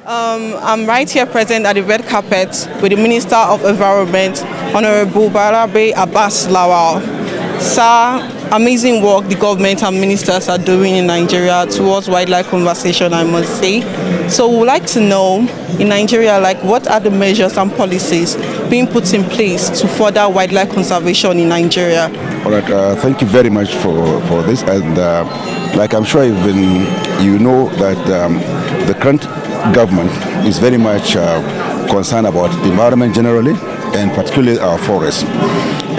I'm right here present at the red carpet with the Minister of Environment, Honorable Barabe Abbas Lawal. Sir, amazing work the government and ministers are doing in Nigeria towards wildlife conservation, I must say. So we would like to know, in Nigeria, what are the measures and policies being put in place to further wildlife conservation in Nigeria? All right, thank you very much for this. And like I'm sure you know that the current government is very much concerned about the environment generally, and particularly our forests.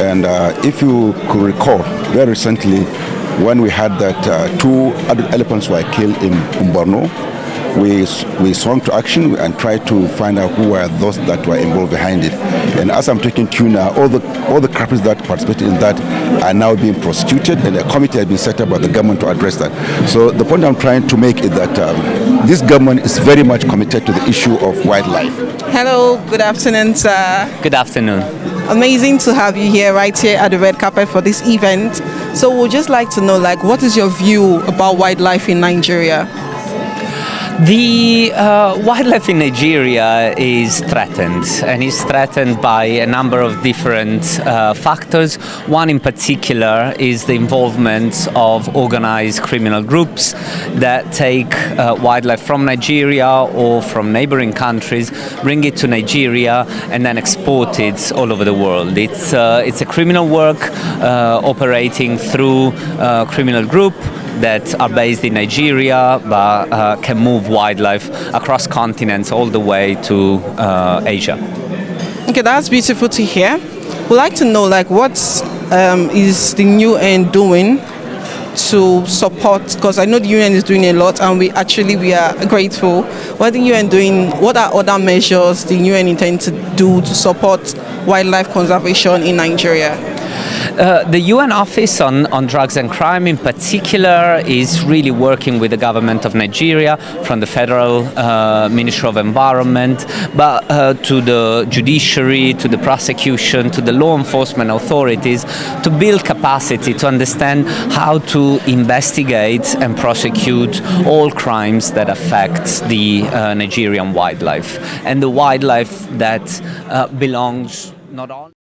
And if you could recall, very recently, when we had that two adult elephants were killed in Borno, we swung to action and tried to find out who were those that were involved behind it. And as I'm talking to you now, all the criminals that participated in that are now being prosecuted, and a committee has been set up by the government to address that. So the point I'm trying to make is that this government is very much committed to the issue of wildlife. Hello, good afternoon, sir. Good afternoon. Amazing to have you here, right here at the red carpet for this event. So we'd just like to know, what is your view about wildlife in Nigeria? The wildlife in Nigeria is threatened, and is threatened by a number of different factors. One in particular is the involvement of organized criminal groups that take wildlife from Nigeria or from neighboring countries, bring it to Nigeria, and then export it all over the world. It's a criminal work operating through a criminal group that are based in Nigeria, but can move wildlife across continents all the way to Asia. Okay, that's beautiful to hear. We'd like to know, what is the UN doing to support, because I know the UN is doing a lot, and we are grateful. What are the UN doing? What are other measures the UN intend to do to support wildlife conservation in Nigeria? The UN Office on Drugs and Crime in particular is really working with the government of Nigeria, from the Federal Ministry of Environment, but to the judiciary, to the prosecution, to the law enforcement authorities, to build capacity to understand how to investigate and prosecute all crimes that affect the Nigerian wildlife, and the wildlife that belongs not only